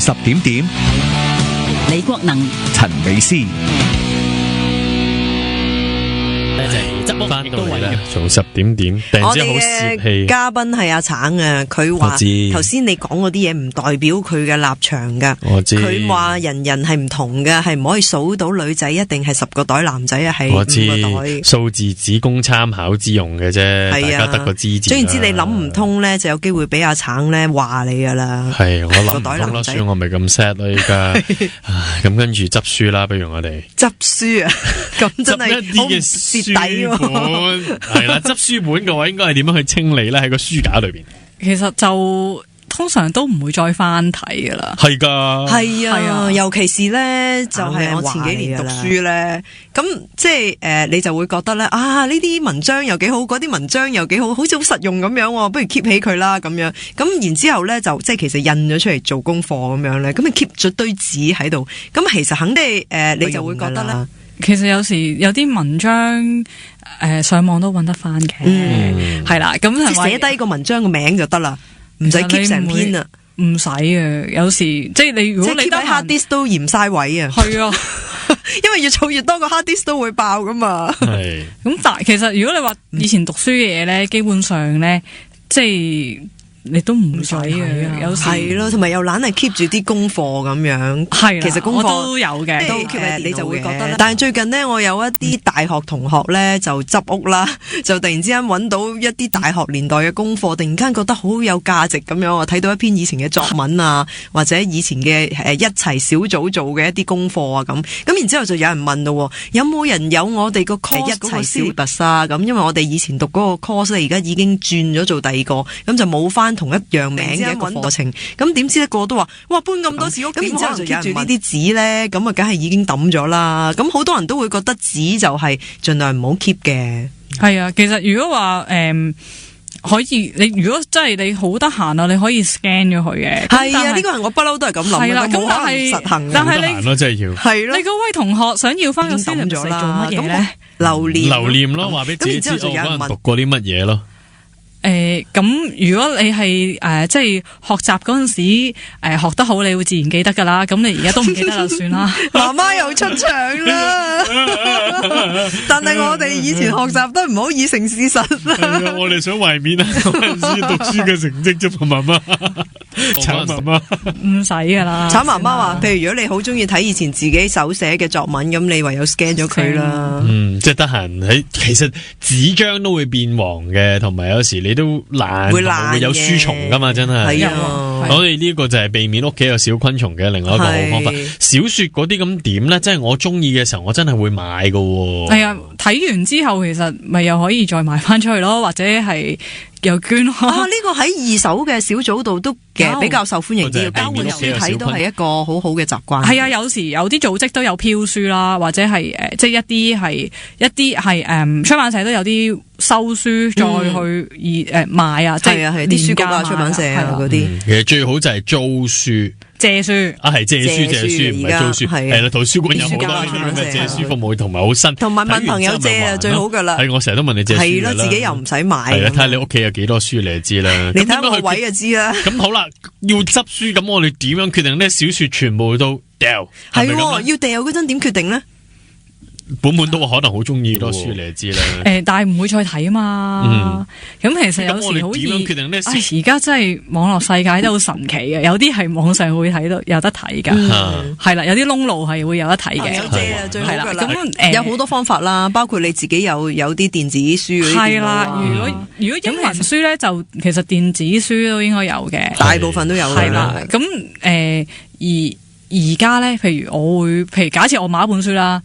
10點，李國能、陳美斯。執屋翻到嚟咧，從10點，突然之間好泄氣。嘉賓係阿橙啊，佢話頭先你講嗰啲嘢唔代表佢嘅立場噶。我知。佢話人係唔同嘅，係唔可以數到女仔一定係10個袋，男仔係5個袋。數字只供參考之用嘅啫，大家得個知字。總言之，你諗唔通咧，就有機會俾阿橙咧話你噶啦。係我諗唔通啦，所以我咪咁 sad 咯，依家。咁跟住執書啦，不如我哋執書啊，咁真係好蝕底喎。係啦，執書本嘅話，應該係點樣去清理咧？喺個書架裏邊，其實就通常都唔會再翻睇噶啦。係噶，係啊，尤其是咧，就係我前幾年讀書咧，咁即係你就會覺得咧啊，呢啲文章又幾好，嗰啲文章又幾好，好似好實用咁樣，不如 keep 起佢啦咁樣。咁然之後咧，就即係其實印咗出嚟做功課咁樣咧，咁你 keep 咗堆紙喺度，咁其實肯定你就會覺得咧。其實有時有啲文章上網都揾得翻嘅，係啦，咁係寫低個文章個名就得啦，唔使 keep 成篇啊，唔使啊。有時即係你如果你 keep 喺 hard disk 都嫌嘥位啊，係啊，因為越儲越多個 hard disk 都會爆噶嘛。係咁，但係其實如果你話以前讀書嘅嘢咧，基本上咧即係。你都唔使嘅，有時係咯，同埋又懶係 keep 住啲功課咁樣。係，其實功課都有嘅，都 keep 你就會覺得咧。但係最近呢，我有一啲大學同學咧就執屋啦，就突然之間揾到一啲大學年代嘅功課，突然間覺得好有價值咁樣。我睇到一篇以前嘅作文啊，或者以前嘅一齊小組做嘅一啲功課啊咁。咁然之後就有人問咯，有冇人有我哋個 course 一齊 syllabus 啊？咁因為我哋以前讀嗰個 course 咧，而家已經轉咗做第二個，咁就冇翻同一樣名嘅一個課程，咁點知一個都話，哇搬咁多紙屋，咁然之後就 keep 住呢啲紙咧，咁啊梗係已經抌咗啦。咁好多人都會覺得紙就係盡量唔好 keep 嘅。係啊，其實如果話可以，你如果真係你好得閒啊，你可以 scan 咗佢嘅。係啊，呢個係我不嬲都係咁諗嘅，冇可能實行。但係你咯，真係要係咯。你嗰位同學想要翻個 syllabus 做乜嘢咧？留念咯，話俾自己知我嗰陣讀過啲乜嘢咯。咁如果你係即係學習嗰陣時學得好，你會自然記得噶啦。咁你而家都唔記得就算啦。媽媽又出場啦。但係我哋以前學習都唔好以成事實。係啊，我哋想懷緬啊嗰陣時讀書嘅成績啫嘛，媽媽。慘媽媽唔使噶啦。慘媽媽話，譬如如果你好中意睇以前自己手寫嘅作文，咁你唯有 scan 咗佢啦。即係得閒喺，其實紙張都會變黃嘅，同埋有時你都爛，會有書蟲噶嘛，真係。係啊，我哋呢個就係避免屋企有小昆蟲嘅另外一個好方法。小說嗰啲咁點咧，即係我中意嘅時候，我真係會買噶。係啊，睇完之後其實咪又可以再賣翻出去咯，或者係又捐咯。呢個喺二手嘅小組度都比較受歡迎啲，交換書睇都係一個好好嘅習慣。係啊，有時有啲組織都有飄書啦，或者係即係一啲係出版社都有啲收書再去賣啊，即係啲書局啊、出版社啊嗰啲。其實最好就係租書。借書啊，係借書唔係租書，係啦，圖書館有好多呢啲咁嘅借書服務，同埋好新，同埋問朋友借啊最好噶啦。係我成日都問你借書係咯，自己又唔使買。係啦，睇下你屋企有幾多書，你就知啦。你睇下個位就知啦。咁好啦，要執書，咁我哋點樣決定呢？小說全部都掉，係要掉嗰陣點決定呢？本可能好中意多書，你就知啦。但係唔會再睇啊嘛。咁其實有時好易。決定呢？而家真係網絡世界都好神奇嘅，有啲係網上會睇到有得睇噶，係啦，有啲窿路係會有得睇嘅。有借啊，最好噶啦。咁有好多方法啦，包括你自己有啲電子書嗰啲。係啦，如果英文書咧，就其實電子書都應該有嘅，大部分都有嘅。係啦，咁而家咧，譬如假設我買一本書啦。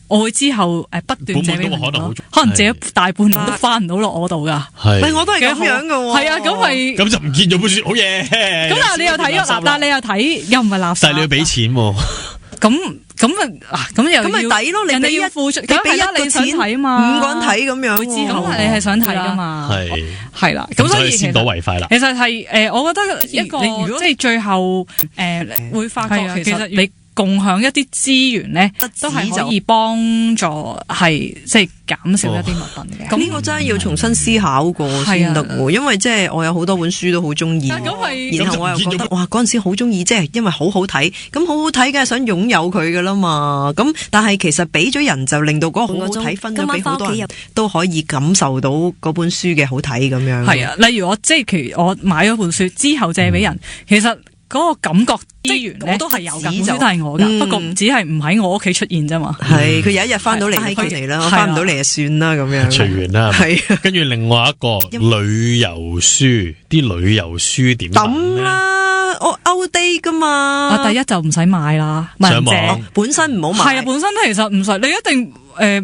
我會之後不斷借俾朋友，可能借咗大半年都翻唔到落我度噶。係，我都係咁樣噶。係啊，咁就唔見咗本書，好嘢。咁但係你又睇咗，但係你又睇，又唔係垃圾。但係你要俾錢喎。咁又咪抵咯？人哋要付出，你俾一個錢睇嘛，五個人睇咁樣。之後你係想睇噶嘛？係啦。咁所以先睹為快啦。其實係我覺得一個，如果即係最後會發覺，其實你共享一啲資源咧，都係可以幫助係即係減少一啲物品嘅。咁呢個真係要重新思考過先得喎，因為即係我有好多本書都好中意，然後我又覺得哇嗰陣時好中意，即係因為好好睇，咁好好睇梗係想擁有佢噶啦嘛。咁但係其實俾咗人就令到嗰個好好睇分咗俾好多人都可以感受到嗰本書嘅好睇咁樣。係啊，例如我即係譬如我買咗本書之後借俾人，其實嗰個感覺資源咧都係有㗎，本書都係我㗎，不過只係唔喺我屋企出現啫嘛。係佢有一日翻到嚟就翻嚟啦，翻唔到嚟就算啦咁樣。隨緣啦，係。跟住另外一個旅遊書，啲旅遊書點抌啦，我 outdate 噶嘛。第一就唔使買啦，問人借，本身唔好買。係啊，本身其實唔使，你一定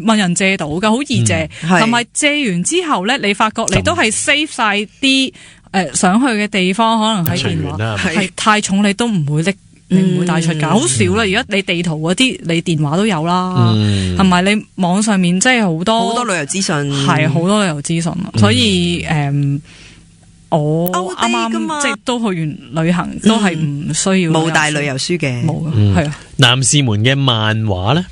問人借到㗎，好易借。同埋借完之後咧，你發覺你都係 save 晒啲。想去嘅地方可能喺電話，係太重你都唔會拎，你唔會帶出㗎，好少啦。而家你地圖嗰啲，你電話都有啦，同埋你網上面即係好多旅遊資訊，係好多旅遊資訊，所以我啱啱即係都去完旅行，都係唔需要冇帶旅遊書嘅，冇係啊。男士們嘅漫畫咧？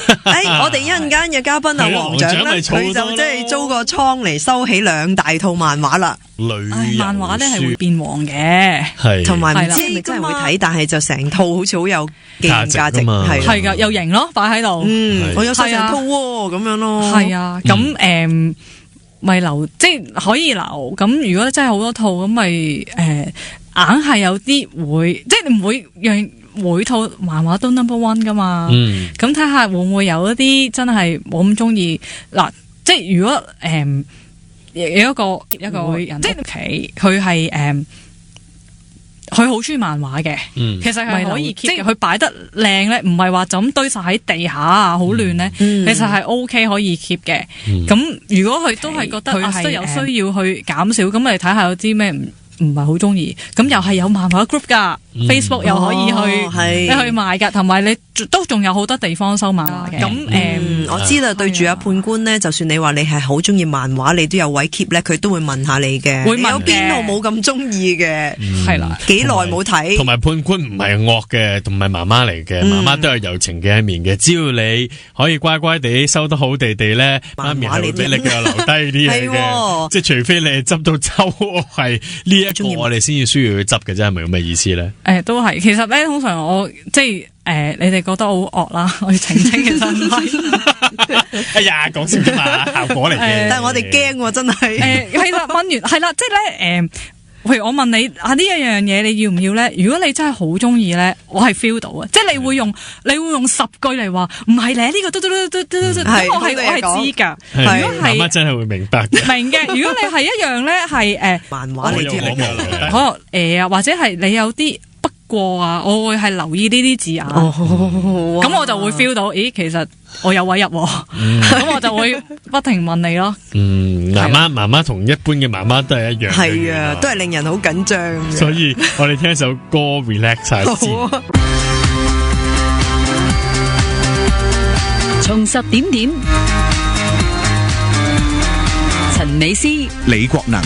我哋一陣間嘅嘉賓黃獎咧，佢就即係租個倉嚟收起2大套漫畫啦。漫畫咧係會變黃嘅，係同埋唔知係咪真係會睇，但係就成套好似好有價值係噶，又型咯，擺喺度。我有晒成套咁樣咯。係啊，咁咪留，即係可以留。咁如果真係好多套，咁咪硬係有啲會，即係唔會讓。每套漫畫都 number one 噶嘛，咁睇下會唔會有一啲真係冇咁中意嗱，即係如果有一個人即係屋企，佢係佢好中意漫畫嘅，其實係可以 keep 嘅，佢擺得靚咧，唔係話就咁堆晒喺地下啊，好亂咧，其實係 OK 可以 keep 嘅。咁如果佢都係覺得佢係有需要去減少，咁你睇下有啲咩唔係好中意，咁又係有漫畫 group 噶，Facebook 又可以去你去賣噶，同埋你都仲有好多地方收漫畫嘅。咁我知啦，對住阿判官咧，就算你話你係好中意漫畫，你都有位 keep 咧，佢都會問下你嘅，會問有邊度冇咁中意嘅，係啦，幾耐冇睇。同埋判官唔係惡嘅，同埋媽媽嚟嘅，媽媽都有柔情嘅一面嘅。只要你可以乖乖地收得好地地咧，媽咪係會俾你留低啲嘢嘅，即係除非你係執到周係呢一個，我哋先至需要去執嘅啫，係咪咁嘅意思咧？都係，其實咧，通常我即係你哋覺得好惡啦，我要澄清，其實唔係。哎呀，講笑啫嘛，效果嚟嘅。但係我哋驚喎，真係。係啦，問完係啦，即係咧譬如我問你呢一樣嘢你要唔要咧？如果你真係好中意咧，我係 feel 到啊！即係你會用10句嚟話唔係咧，呢個都咁我係知㗎。如果係媽媽真係會明白嘅。明嘅，如果你係一樣咧係漫畫嚟嘅，可能或者係你有啲不過啊，我會係留意呢啲字眼，咁我就會 feel 到，咦，其實我有位入，咁我就會不停問你咯。媽媽同一般嘅媽媽都係一樣，係啊，都係令人好緊張。所以我哋聽一首歌 relax 下先。從10點，陳美詩、李國能。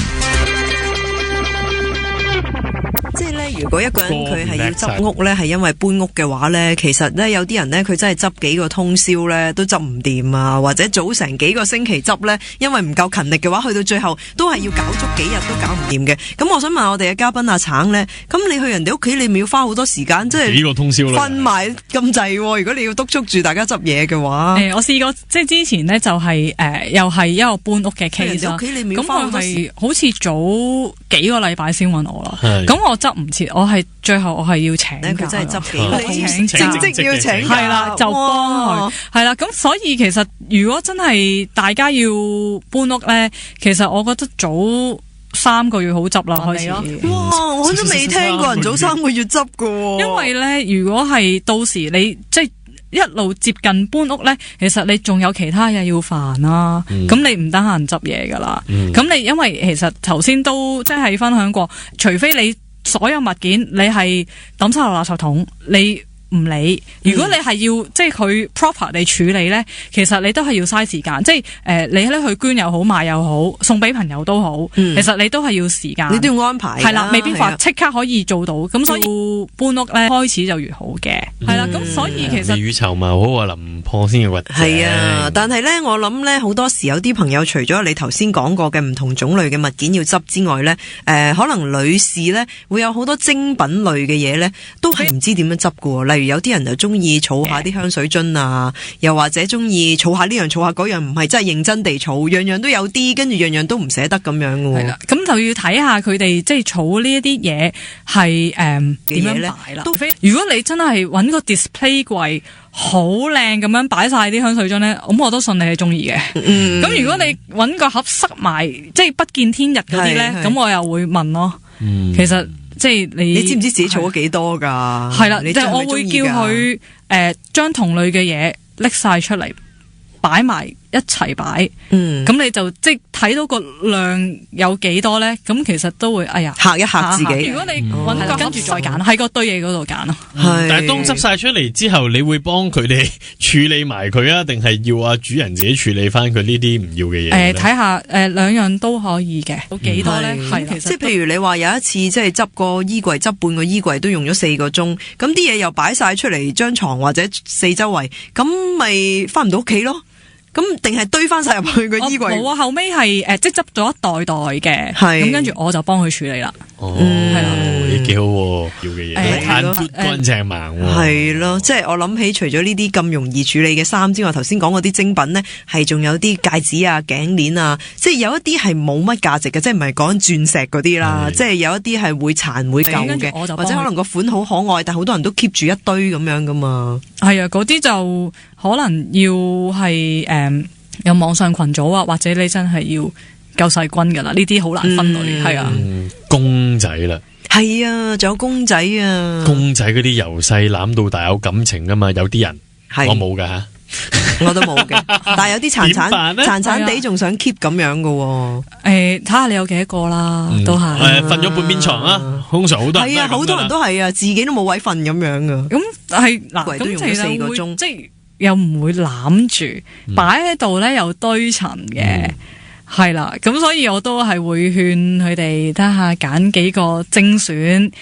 即係咧，如果一個人佢係要執屋咧，係因為搬屋嘅話咧，其實咧有啲人咧佢真係執幾個通宵咧都執唔掂啊，或者早成幾個星期執咧，因為唔夠勤力嘅話，去到最後都係要搞足幾日都搞唔掂嘅。咁我想問我哋嘅嘉賓阿橙咧，咁你去人哋屋企，你咪要花好多時間，即係幾個通宵瞓埋咁滯。如果你要督促住大家執嘢嘅話，我試過即係之前咧就係又係一個搬屋嘅 case 啦。咁佢係好似早幾個禮拜先揾我啦。咁我執唔切，最後我係要請假，佢真係執幾正職要請假，係啦，就幫佢，係啦。咁所以其實如果真係大家要搬屋咧，其實我覺得早3個月好執啦，開始。哇！我都未聽過人早3個月執噶。因為咧，如果係到時你即係一路接近搬屋咧，其實你仲有其他嘢要煩啦。咁你唔得閒執嘢噶啦。咁你因為其實頭先都即係分享過，除非你所有物件你係抌晒落垃圾桶，你唔理。如果你係要即係佢 proper 地處理咧，其實你都係要嘥時間。即係你咧去捐又好，賣又好，送俾朋友都好，其實你都係要時間，你都要安排。係啦，未必話即刻可以做到。咁所以搬屋咧開始就越好嘅。係啦，咁所以其實未雨綢繆好啊，臨破先嘅掘。係啊，但係咧，我諗咧好多時有啲朋友除咗你頭先講過嘅唔同種類嘅物件要執之外咧，可能女士咧會有好多精品類嘅嘢咧，都係唔知點樣執㗎。例如有啲人就中意儲下啲香水樽啊，又或者中意儲下呢樣儲下嗰樣，唔係真係認真地儲，樣樣都有啲，跟住樣樣都唔捨得咁樣㗎。係啦，咁就要睇下佢哋即係儲呢一啲嘢係點樣擺啦。如果你真係揾個 display 櫃好靚咁樣擺晒啲香水樽咧，咁我都信你係中意嘅。咁如果你揾個盒塞埋，即係不見天日嗰啲咧，咁我又會問咯。其實即係你知唔知自己儲咗幾多㗎？係啦，即係我會叫佢將同類嘅嘢拎晒出嚟擺埋一齊擺。咁你就即係睇到個量有幾多咧？咁其實都會嚇一嚇自己。如果你揾個跟住再揀，喺個堆嘢嗰度揀咯。但係當執晒出嚟之後，你會幫佢哋處理埋佢啊？定係要主人自己處理翻佢呢啲唔要嘅嘢？睇下兩樣都可以嘅。有幾多咧？係其實即係譬如你話有一次即係執個衣櫃，執半個衣櫃都用咗4個鐘，咁啲嘢又擺晒出嚟張床或者四周圍，咁咪翻唔到屋企咯？咁定係堆翻晒入去個衣櫃？冇啊，後尾係即係執咗一袋嘅，咁跟住我就幫佢處理啦。係啦，你幾好喎，要嘅嘢慳乾淨盲。係咯，即係我諗起除咗呢啲咁容易處理嘅衫之外，頭先講嗰啲精品咧，係仲有啲戒指啊、頸鏈啊，即係有一啲係冇乜價值嘅，即係唔係講鑽石嗰啲啦，即係有一啲係會殘會舊嘅，或者可能個款好可愛，但係好多人都 keep 住一堆咁樣噶嘛。係啊，嗰啲就可能要係有網上群組啊，或者你真係要救世軍噶啦，呢啲好難分類。係啊，公仔啦，係啊，仲有公仔啊，公仔嗰啲由細攬到大有感情噶嘛，有啲人我冇噶吓。我都冇嘅，但係有啲殘地仲想 keep 咁樣嘅。睇下你有幾多個啦，都係瞓咗半邊床啊，通常好多人係啊，好多人都係啊，自己都冇位瞓咁樣噶。咁係嗱，都用咗4個鐘，即係又唔會攬住擺喺度咧，又堆塵嘅，係啦。咁所以我都係會勸佢哋睇下揀幾個精選，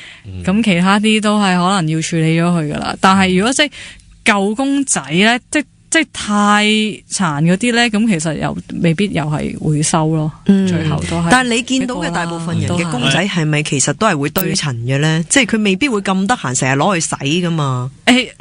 咁其他啲都係可能要處理咗佢噶啦。但係如果即係舊公仔咧，即係太殘嗰啲咧，咁其實又未必又係回收咯。最後都係。但係你見到嘅大部分人嘅公仔係咪其實都係會堆塵嘅咧？即係佢未必會咁得閒，成日攞去洗噶嘛？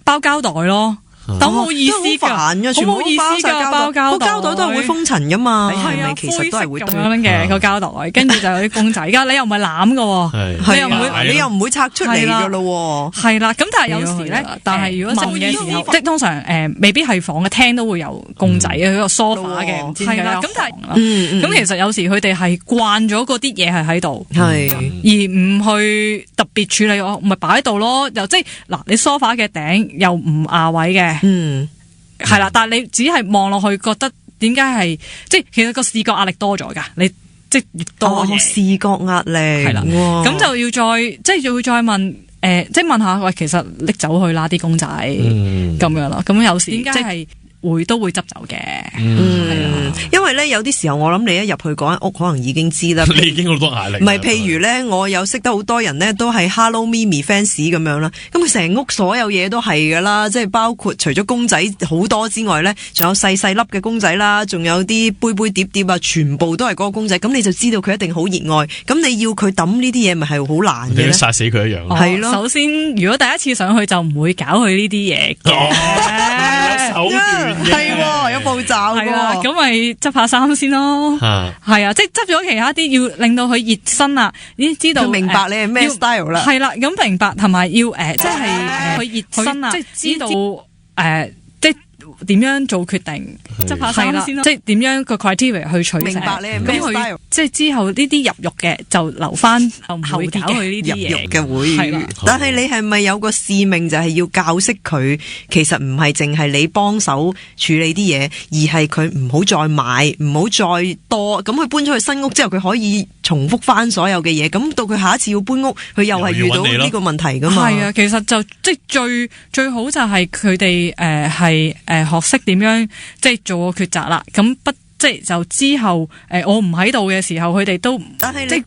包膠袋咯。都冇意思噶，好冇意思噶，包膠袋，個膠袋都係會封塵噶嘛，係咪？其實都係會咁樣嘅個膠袋，跟住就有啲公仔，而家你又唔係攬噶，你又唔會拆出嚟噶咯，係啦。咁但係有時咧，但係如果問嘅時候，即係通常未必係房嘅廳都會有公仔嘅，個梳化嘅，唔知點解。咁但係咁其實有時佢哋係慣咗嗰啲嘢係喺度，係而唔去特別處理，我咪擺喺度咯。又即係嗱，你梳化嘅頂又唔壓位嘅。係啦，但係你只係望落去，覺得點解係即係其實個視覺壓力多咗噶？你即係越多視覺壓力係啦，咁就要再即係要再問即係問下喂，其實拎走去啦啲公仔咁樣咯。咁有時即係都會執走嘅。因為咧有啲時候我諗你一入去嗰間屋可能已經知啦，你已經好多壓力。唔係，譬如咧，我有識得好多人咧都係 Hello Mimi fans 咁樣啦，咁佢成屋所有嘢都係噶啦，即係包括除咗公仔好多之外咧，仲有細細粒嘅公仔啦，仲有啲杯杯碟碟啊，全部都係嗰個公仔，咁你就知道佢一定好熱愛，咁你要佢抌呢啲嘢咪係好難嘅，你殺死佢一樣。係咯，首先如果第一次上去就唔會搞佢呢啲嘢嘅，手段係有步驟嘅，咁咪執下衫先咯。係啊，即係執咗其他啲，要令到佢熱身啊，已經知道明白你係咩 style 啦。係啦，咁明白同埋要即係佢熱身啊，即係知道即係點樣做決定，執下係啦，衫先咯。即係點樣個 criteria 去取捨。明白你係咩咁佢 style 即係之後呢啲入肉嘅就留翻後啲搞佢呢啲入肉嘢。嘅會係啦，但係你係咪有個使命就係要教識佢，其實唔係淨係你幫手處理啲嘢，而係佢唔好再買，唔好再多，咁佢搬咗去新屋之後，佢可以重複翻所有嘅嘢，咁到佢下一次要搬屋，佢又係遇到呢個問題噶嘛？係啊，其實就即係最好就係佢哋係學識點樣即係做個抉擇啦。咁即係就之後我唔喺度嘅時候，佢哋都但係即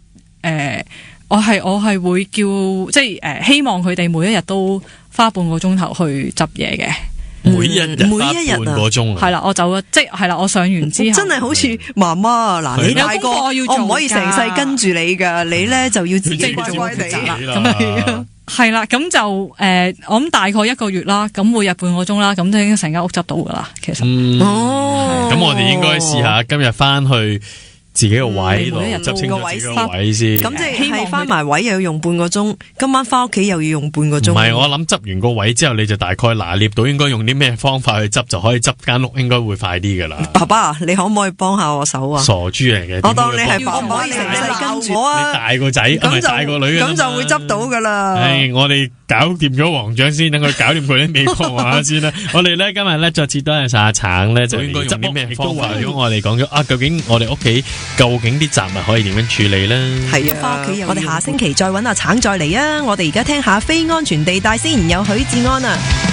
係我係會叫即係希望佢哋每一日都花半個鐘頭去執嘢嘅。每一日花半個鐘係啦，我就即係啦，我上完之後真係好似媽媽嗱，你大個，有功課要做㗎，我唔可以成世跟住你噶，你咧就要自己乖乖地啦。咁係啦，咁就我諗大概1個月啦，咁每日半個鐘啦，咁就已經成間屋執到噶啦。其實哦，咁我哋應該試下今日翻去自己個位度執清楚自己個位先。咁即係翻埋位又要用半個鐘，今晚翻屋企又要用半個鐘。唔係，我諗執完個位之後，你就大概拿捏到應該用啲咩方法去執，就可以執間屋應該會快啲噶啦。爸爸，你可唔可以幫下我手啊？傻豬嚟嘅，我當你係爸爸，你成世跟住我啊！你大個仔，唔係大個女咁就會執到噶啦。我哋搞掂咗黃獎先，等佢搞掂佢啲美國話先啦。我哋咧今日咧再次多謝晒阿橙咧，就應該用啲咩方法？如果我哋講咗究竟我哋屋企究竟啲雜物可以點樣處理咧？係啊，我哋下星期再揾阿橙再嚟啊！我哋而家聽下非安全地帶先，有許志安啊。